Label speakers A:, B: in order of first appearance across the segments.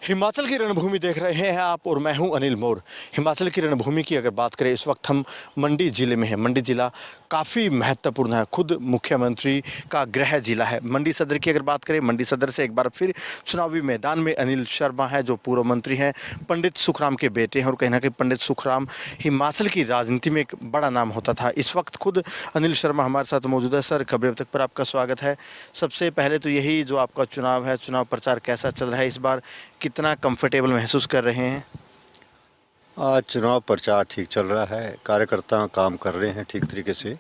A: हिमाचल की रणभूमि देख रहे हैं आप और मैं हूं अनिल मोर। हिमाचल की रणभूमि की अगर बात करें, इस वक्त हम मंडी ज़िले में हैं। मंडी ज़िला काफ़ी महत्वपूर्ण है, खुद मुख्यमंत्री का गृह ज़िला है। मंडी सदर की अगर बात करें, मंडी सदर से एक बार फिर चुनावी मैदान में अनिल शर्मा है, जो पूर्व मंत्री हैं, पंडित सुखराम के बेटे हैं। और कहीं ना कहीं पंडित सुखराम हिमाचल की राजनीति में एक बड़ा नाम होता था। इस वक्त खुद अनिल शर्मा हमारे साथ मौजूद है। सर, खबरें अब तक पर आपका स्वागत है। सबसे पहले तो यही, जो आपका चुनाव है, चुनाव प्रचार कैसा चल रहा है इस बार, कितना कंफर्टेबल महसूस कर रहे हैं?
B: आज चुनाव प्रचार ठीक चल रहा है, कार्यकर्ता काम कर रहे हैं ठीक तरीके से।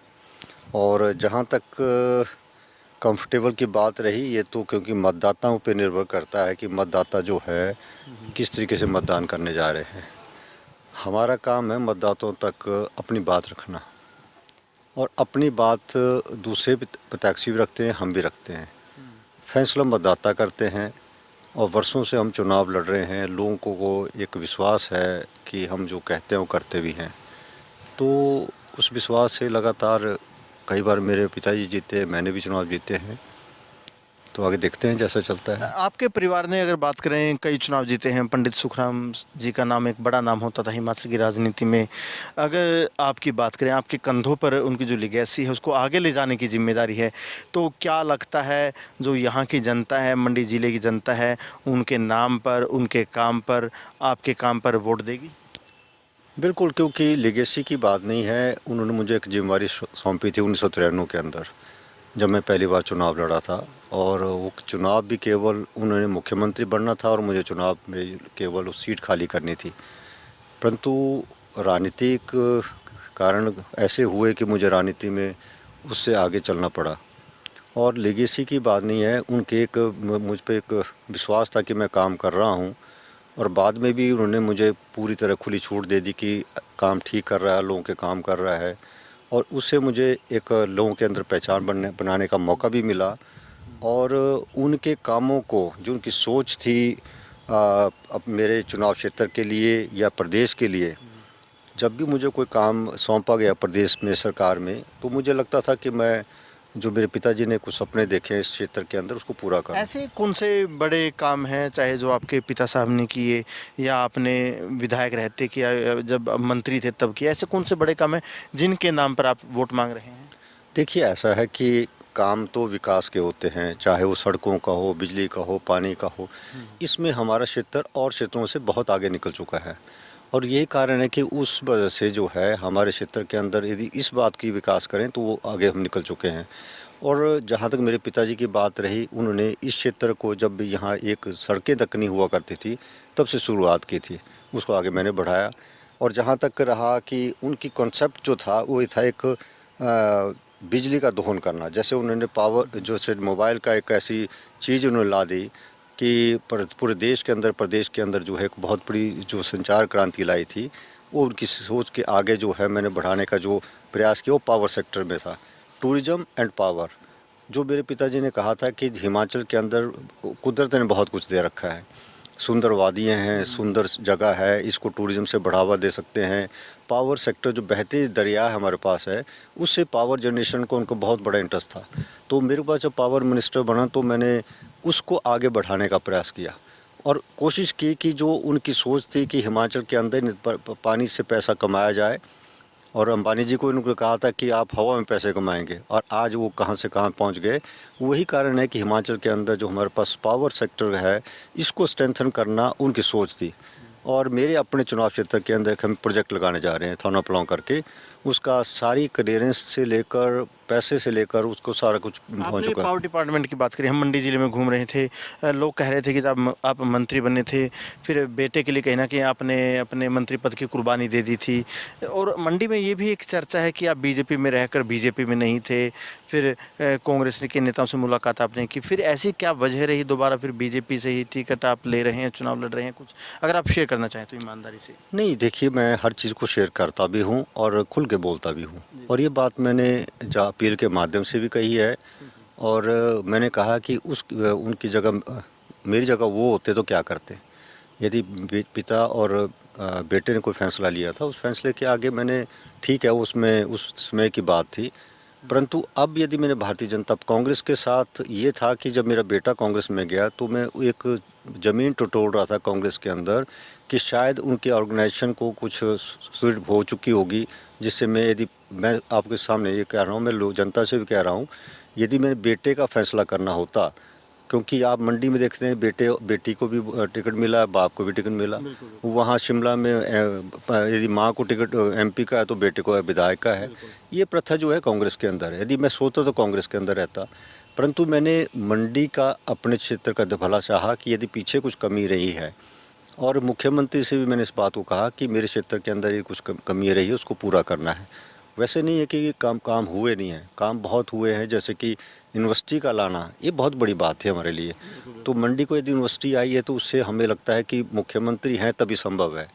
B: और जहां तक कंफर्टेबल की बात रही, ये तो क्योंकि मतदाताओं पे निर्भर करता है कि मतदाता जो है किस तरीके से मतदान करने जा रहे हैं। हमारा काम है मतदाताओं तक अपनी बात रखना, और अपनी बात दूसरे भी टैक्सी भी रखते हैं, हम भी रखते हैं। फैसला मतदाता करते हैं, और वर्षों से हम चुनाव लड़ रहे हैं। लोगों को एक विश्वास है कि हम जो कहते हैं वो करते भी हैं। तो उस विश्वास से लगातार कई बार मेरे पिताजी जीते, मैंने भी चुनाव जीते हैं। तो आगे देखते हैं जैसा चलता है।
A: आपके परिवार ने अगर बात करें, कई चुनाव जीते हैं। पंडित सुखराम जी का नाम एक बड़ा नाम होता था हिमाचल की राजनीति में। अगर आपकी बात करें, आपके कंधों पर उनकी जो लिगेसी है उसको आगे ले जाने की जिम्मेदारी है, तो क्या लगता है जो यहाँ की जनता है, मंडी ज़िले की जनता है, उनके नाम पर, उनके काम पर, आपके काम पर वोट देगी?
B: बिल्कुल, क्योंकि लिगेसी की बात नहीं है। उन्होंने मुझे एक जिम्मेदारी सौंपी थी 1993 के अंदर, जब मैं पहली बार चुनाव लड़ा था। और वो चुनाव भी केवल उन्होंने मुख्यमंत्री बनना था, और मुझे चुनाव में केवल उस सीट खाली करनी थी। परंतु राजनीतिक कारण ऐसे हुए कि मुझे राजनीति में उससे आगे चलना पड़ा। और लेगेसी की बात नहीं है, उनके एक मुझ पे एक विश्वास था कि मैं काम कर रहा हूँ। और बाद में भी उन्होंने मुझे पूरी तरह खुली छूट दे दी कि काम ठीक कर रहा है, लोगों के काम कर रहा है। और उससे मुझे एक लोगों के अंदर पहचान बनाने का मौका भी मिला। और उनके कामों को, जो उनकी सोच थी अब मेरे चुनाव क्षेत्र के लिए या प्रदेश के लिए, जब भी मुझे कोई काम सौंपा गया प्रदेश में, सरकार में, तो मुझे लगता था कि मैं, जो मेरे पिताजी ने कुछ सपने देखे इस क्षेत्र के अंदर, उसको पूरा करूं।
A: ऐसे कौन से बड़े काम हैं, चाहे जो आपके पिता साहब ने किए या आपने विधायक रहते किया, या जब आप मंत्री थे तब किया, ऐसे कौन से बड़े काम हैं जिनके नाम पर आप वोट मांग रहे हैं?
B: देखिए, ऐसा है कि काम तो विकास के होते हैं, चाहे वो सड़कों का हो, बिजली का हो, पानी का हो। इसमें हमारा क्षेत्र और क्षेत्रों से बहुत आगे निकल चुका है। और यही कारण है कि उस वजह से जो है हमारे क्षेत्र के अंदर, यदि इस बात की विकास करें तो वो आगे हम निकल चुके हैं। और जहाँ तक मेरे पिताजी की बात रही, उन्होंने इस क्षेत्र को, जब भी यहाँ एक सड़कें तक नहीं हुआ करती थी, तब से शुरुआत की थी, उसको आगे मैंने बढ़ाया। और जहाँ तक रहा कि उनकी कॉन्सेप्ट जो था, वो था एक बिजली का दोहन करना। जैसे उन्होंने पावर, जो से मोबाइल का एक ऐसी चीज़ उन्होंने ला दी कि पूरे देश के अंदर, प्रदेश के अंदर जो है एक बहुत बड़ी जो संचार क्रांति लाई थी, वो उनकी सोच के आगे जो है मैंने बढ़ाने का जो प्रयास किया, वो पावर सेक्टर में था। टूरिज़्म एंड पावर, जो मेरे पिताजी ने कहा था कि हिमाचल के अंदर कुदरत ने बहुत कुछ दे रखा है। सुंदर वादियाँ हैं, सुंदर जगह है, इसको टूरिज़्म से बढ़ावा दे सकते हैं। पावर सेक्टर, जो बहते दरिया हमारे पास है, उससे पावर जनरेशन को उनको बहुत बड़ा इंटरेस्ट था। तो मेरे पास जब पावर मिनिस्टर बना, तो मैंने उसको आगे बढ़ाने का प्रयास किया, और कोशिश की कि जो उनकी सोच थी कि हिमाचल के अंदर पानी से पैसा कमाया जाए। और अंबानी जी को उन्होंने कहा था कि आप हवा में पैसे कमाएंगे, और आज वो कहाँ से कहाँ पहुँच गए। वही कारण है कि हिमाचल के अंदर जो हमारे पास पावर सेक्टर है, इसको स्ट्रेंथन करना उनकी सोच थी। और मेरे अपने चुनाव क्षेत्र के अंदर हम प्रोजेक्ट लगाने जा रहे हैं, थाना प्लान करके। उसका सारी क्लियरेंस से लेकर, पैसे से लेकर, उसको सारा कुछ हो
A: आपने
B: चुका है।
A: पावर डिपार्टमेंट की बात करी, हम मंडी ज़िले में घूम रहे थे। लोग कह रहे थे कि जब आप मंत्री बने थे, फिर बेटे के लिए कहीं ना कहीं आपने अपने मंत्री पद की कुर्बानी दे दी थी। और मंडी में ये भी एक चर्चा है कि आप बीजेपी में रहकर बीजेपी में नहीं थे, फिर कांग्रेस के नेताओं से मुलाकात आपने की। फिर ऐसी क्या वजह रही, दोबारा फिर बीजेपी से ही टिकट आप ले रहे हैं, चुनाव लड़ रहे हैं? कुछ अगर आप शेयर करना चाहें तो ईमानदारी से।
B: नहीं, देखिए, मैं हर चीज़ को शेयर करता भी हूँ और खुल के बोलता भी हूँ। और ये बात मैंने अपील के माध्यम से भी कही है। और मैंने कहा कि उनकी जगह, मेरी जगह वो होते तो क्या करते। यदि पिता और बेटे ने कोई फैसला लिया था, उस फैसले के आगे मैंने, ठीक है, उसमें उस समय की बात थी, परंतु अब यदि मैंने भारतीय जनता कांग्रेस के साथ ये था कि जब मेरा बेटा कांग्रेस में गया तो मैं एक ज़मीन टटोल रहा था कांग्रेस के अंदर कि शायद उनके ऑर्गेनाइजेशन को कुछ सुदृढ़ हो चुकी होगी, जिससे मैं आपके सामने ये कह रहा हूँ, मैं जनता से भी कह रहा हूँ, यदि मेरे बेटे का फैसला करना होता, क्योंकि आप मंडी में देखते हैं बेटी को भी टिकट मिला, बाप को भी टिकट मिला। वहाँ शिमला में यदि माँ को टिकट एमपी का है तो बेटे को विधायक का है। ये प्रथा जो है कांग्रेस के अंदर है। यदि मैं सोचता तो कांग्रेस के अंदर रहता, परंतु मैंने मंडी का अपने क्षेत्र का भला चाहा कि यदि पीछे कुछ कमी रही है, और मुख्यमंत्री से भी मैंने इस बात को कहा कि मेरे क्षेत्र के अंदर ये कुछ कमी रही है, उसको पूरा करना है। वैसे नहीं है कि ये काम हुए नहीं हैं, काम बहुत हुए हैं। जैसे कि यूनिवर्सिटी का लाना, ये बहुत बड़ी बात है हमारे लिए। तो मंडी को यदि यूनिवर्सिटी आई है तो उससे हमें लगता है कि मुख्यमंत्री हैं तभी संभव है।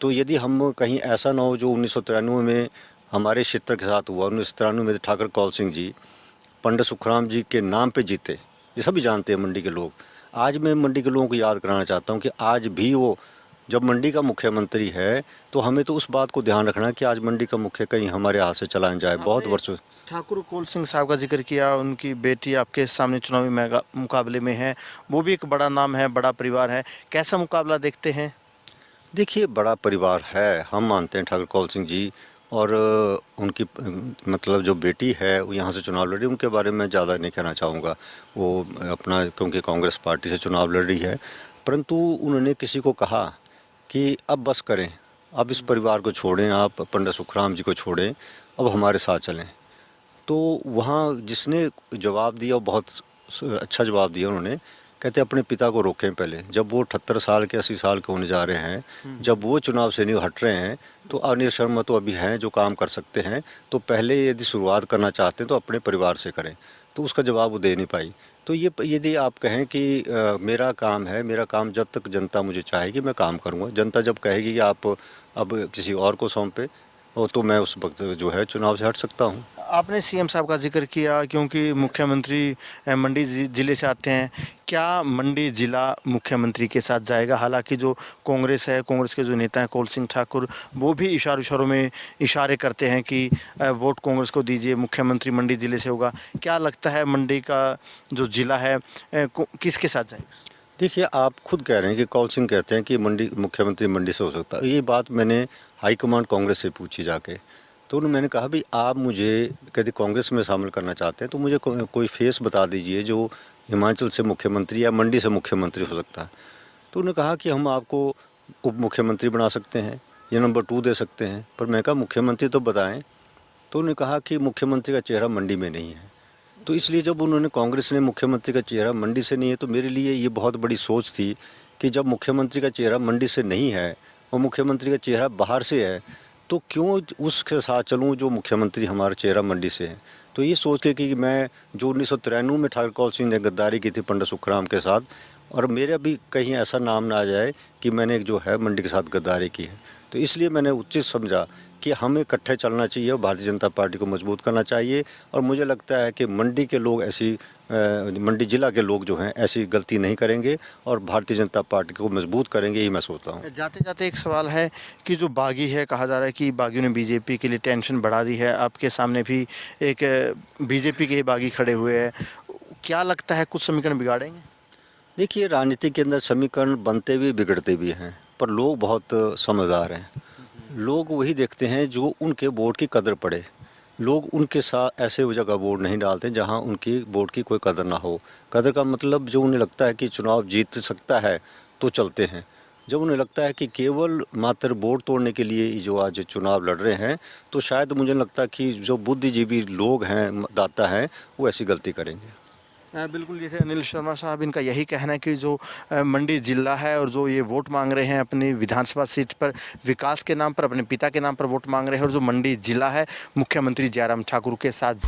B: तो यदि हम कहीं ऐसा ना हो जो 1993 में हमारे क्षेत्र के साथ हुआ। 1993 में ठाकुर कौल सिंह जी पंडित सुखराम जी के नाम पे जीते, ये सभी जानते हैं मंडी के लोग। आज मैं मंडी के लोगों को याद कराना चाहता हूँ कि आज भी वो जब मंडी का मुख्यमंत्री है तो हमें तो उस बात को ध्यान रखना है कि आज मंडी का मुख्य कहीं हमारे हाथ से चला न जाए। बहुत वर्षों
A: ठाकुर कौल सिंह साहब का जिक्र किया, उनकी बेटी आपके सामने चुनावी मुकाबले में है, वो भी एक बड़ा नाम है, बड़ा परिवार है, कैसा मुकाबला देखते हैं?
B: देखिए, बड़ा परिवार है, हम मानते हैं ठाकुर कौल सिंह जी, और उनकी मतलब जो बेटी है वो यहाँ से चुनाव लड़ रही है, उनके बारे में ज़्यादा नहीं कहना चाहूँगा। वो अपना क्योंकि कांग्रेस पार्टी से चुनाव लड़ रही है, परंतु उन्होंने किसी को कहा कि अब बस करें, अब इस परिवार को छोड़ें, आप पंडित सुखराम जी को छोड़ें, अब हमारे साथ चलें। तो वहाँ जिसने जवाब दिया वो बहुत अच्छा जवाब दिया उन्होंने। कहते अपने पिता को रोकें पहले, जब वो 78 साल के 80 साल के होने जा रहे हैं, जब वो चुनाव से नहीं हट रहे हैं, तो अनिल शर्मा तो अभी हैं जो काम कर सकते हैं, तो पहले यदि शुरुआत करना चाहते हैं तो अपने परिवार से करें। तो उसका जवाब वो दे नहीं पाई। तो ये यदि आप कहें कि मेरा काम है, मेरा काम जब तक जनता मुझे चाहेगी मैं काम करूँगा। जनता जब कहेगी कि आप अब किसी और को सौंपे, तो मैं उस वक्त जो है चुनाव से हट सकता हूँ।
A: आपने सीएम साहब का जिक्र किया, क्योंकि मुख्यमंत्री मंडी ज़िले से आते हैं। क्या मंडी ज़िला मुख्यमंत्री के साथ जाएगा? हालांकि जो कांग्रेस है, कांग्रेस के जो नेता हैं कौल सिंह ठाकुर, वो भी इशारों में इशारे करते हैं कि वोट कांग्रेस को दीजिए, मुख्यमंत्री मंडी ज़िले से होगा। क्या लगता है मंडी का जो ज़िला है किसके साथ जाएगा?
B: देखिए, आप खुद कह रहे हैं कि कौल सिंह कहते हैं कि मुख्यमंत्री मंडी से हो सकता है। ये बात मैंने हाईकमान कांग्रेस से पूछी जाके, तो मैंने कहा भाई आप मुझे यदि कांग्रेस में शामिल करना चाहते हैं तो मुझे कोई फेस बता दीजिए जो हिमाचल से मुख्यमंत्री या मंडी से मुख्यमंत्री हो सकता है। तो उन्होंने कहा कि हम आपको उप मुख्यमंत्री बना सकते हैं या नंबर 2 दे सकते हैं, पर मैं कहा मुख्यमंत्री तो बताएं। तो उन्होंने कहा कि मुख्यमंत्री का चेहरा मंडी में नहीं है। तो इसलिए जब उन्होंने कांग्रेस ने मुख्यमंत्री का चेहरा मंडी से नहीं है, तो मेरे लिए ये बहुत बड़ी सोच थी कि जब मुख्यमंत्री का चेहरा मंडी से नहीं है और मुख्यमंत्री का चेहरा बाहर से है, तो क्यों उसके साथ चलूं जो मुख्यमंत्री हमारा चेहरा मंडी से है। तो ये सोच के कि मैं जो 1993 में ठाकुर कौल सिंह ने गद्दारी की थी पंडित सुखराम के साथ, और मेरा भी कहीं ऐसा नाम ना आ जाए कि मैंने जो है मंडी के साथ गद्दारी की है, तो इसलिए मैंने उचित समझा कि हमें इकट्ठे चलना चाहिए और भारतीय जनता पार्टी को मजबूत करना चाहिए। और मुझे लगता है कि मंडी के लोग मंडी जिला के लोग जो हैं ऐसी गलती नहीं करेंगे और भारतीय जनता पार्टी को मजबूत करेंगे, यही मैं सोचता हूँ।
A: जाते जाते एक सवाल है कि जो बागी है, कहा जा रहा है कि बागियों ने बीजेपी के लिए टेंशन बढ़ा दी है। आपके सामने भी एक बीजेपी के ही बागी खड़े हुए हैं। क्या लगता है कुछ समीकरण बिगाड़ेंगे?
B: देखिए, राजनीति के अंदर समीकरण बनते भी बिगड़ते भी हैं, पर लोग बहुत समझदार हैं। लोग वही देखते हैं जो उनके वोट की कदर पड़े। लोग उनके साथ ऐसे जगह वोट नहीं डालते जहां उनकी वोट की कोई कदर ना हो। कदर का मतलब जो उन्हें लगता है कि चुनाव जीत सकता है तो चलते हैं। जब उन्हें लगता है कि केवल मात्र वोट तोड़ने के लिए जो आज चुनाव लड़ रहे हैं, तो शायद मुझे लगता है कि जो बुद्धिजीवी लोग हैं, दाता हैं, वो ऐसी गलती करेंगे।
A: बिल्कुल, जैसे अनिल शर्मा साहब, इनका यही कहना है कि जो मंडी ज़िला है और जो ये वोट मांग रहे हैं अपनी विधानसभा सीट पर, विकास के नाम पर, अपने पिता के नाम पर वोट मांग रहे हैं, और जो मंडी ज़िला है मुख्यमंत्री जयराम ठाकुर के साथ